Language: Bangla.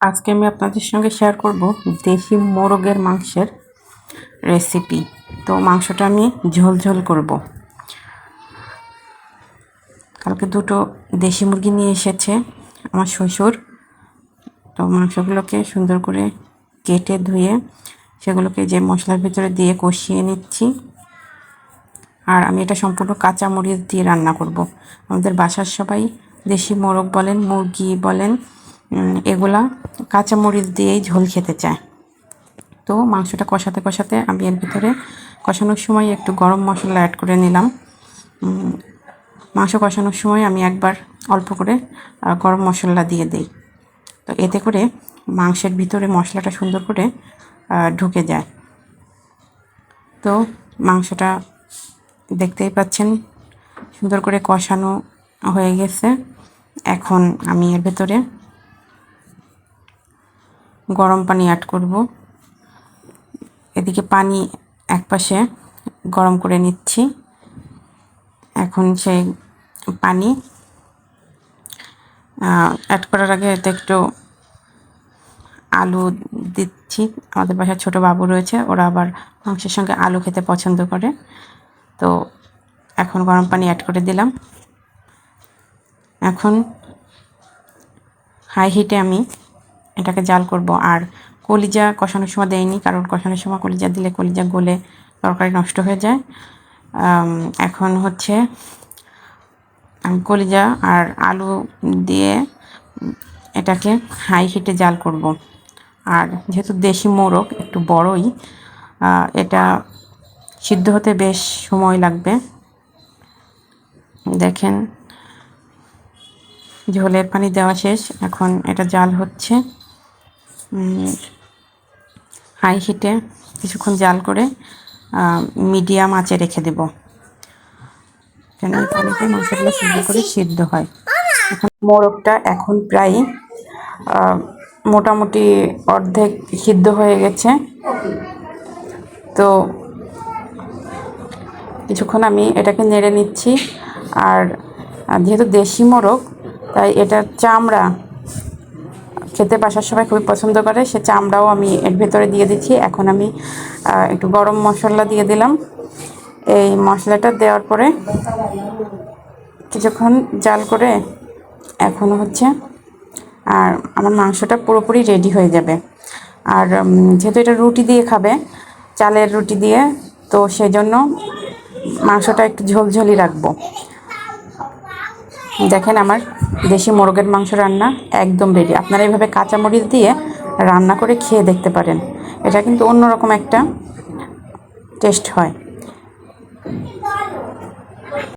আজকে আমি আপনাদের সঙ্গে শেয়ার করব দেশি মোরগের মাংসের রেসিপি। তো মাংসটা আমি ঝোল ঝোল করব। কালকে দুটো দেশি মুরগি নিয়ে এসেছে আমার শ্বশুর। তো মাংসগুলোকে সুন্দর করে কেটে ধুয়ে সেগুলোকে যে মশলার ভিতরে দিয়ে কষিয়ে নিচ্ছি। আর আমি এটা সম্পূর্ণ কাঁচা মরিচ দিয়ে রান্না করব। আমাদের বাসার সবাই দেশি মোরগ বলেন, মুরগি বলেন, এগুলা কাঁচা মরিচ দিয়েই ঝোল খেতে চায়। তো মাংসটা কষাতে কষাতে আমি এর ভিতরে কষানোর সময় একটু গরম মশলা অ্যাড করে নিলাম। মাংস কষানোর সময় আমি একবার অল্প করে গরম মশলা দিয়ে দিই। তো এতে করে মাংসের ভিতরে মশলাটা সুন্দর করে ঢুকে যায়। তো মাংসটা দেখতেই পাচ্ছেন সুন্দর করে কষানো হয়ে গেছে। এখন আমি এর ভেতরে গরম পানি অ্যাড করব। এদিকে পানি একপাশে গরম করে নিচ্ছি। এখন সেই পানি অ্যাড করার আগে এতে একটু আলু দিচ্ছি। আমাদের বাসায় ছোটো বাবু রয়েছে, ওরা আবার মাংসের সঙ্গে আলু খেতে পছন্দ করে। তো এখন গরম পানি অ্যাড করে দিলাম। এখন হাই হিটে আমি এটাকে জাল করব। আর কলিজা কষানোর সময় দেয়নি, কারণ কষানোর সময় কলিজা দিলে কলিজা গলে তরকারি নষ্ট হয়ে যায়। এখন হচ্ছে আমি কলিজা আর আলু দিয়ে এটাকে হাই হিটে জাল করব। আর যেহেতু দেশি মোরগ একটু বড়ই, এটা সিদ্ধ হতে বেশ সময় লাগবে। দেখেন ঝোলের পানি দেওয়া শেষ, এখন এটা জাল হচ্ছে। হাই হিটে কিছুক্ষণ জাল করে মিডিয়াম আঁচে রেখে দেব, যেন এই পানিতে মাংসগুলো সুন্দর করে সিদ্ধ হয়। এখন মোরগটা এখন প্রায় মোটামুটি অর্ধেক সিদ্ধ হয়ে গেছে। তো কিছুক্ষণ আমি এটাকে নেড়ে নিচ্ছি। আর যেহেতু দেশি মোরগ, তাই এটার চামড়া খেতে বাসার সবাই খুবই পছন্দ করে, সে চামড়াও আমি এর ভেতরে দিয়ে দিচ্ছি। এখন আমি একটু গরম মশলা দিয়ে দিলাম। এই মশলাটা দেওয়ার পরে কিছুক্ষণ জাল করে এখন হচ্ছে আর আমার মাংসটা পুরোপুরি রেডি হয়ে যাবে। আর যেহেতু এটা রুটি দিয়ে খাবে, চালের রুটি দিয়ে, তো সেই জন্য মাংসটা একটু ঝোলঝোলই রাখবো। দেখেন আমার দেশি মোরগের মাংস রান্না একদম রেডি। আপনারা এইভাবে কাঁচামরিচ দিয়ে রান্না করে খেয়ে দেখতে পারেন। এটা কিন্তু অন্যরকম একটা টেস্ট হয়।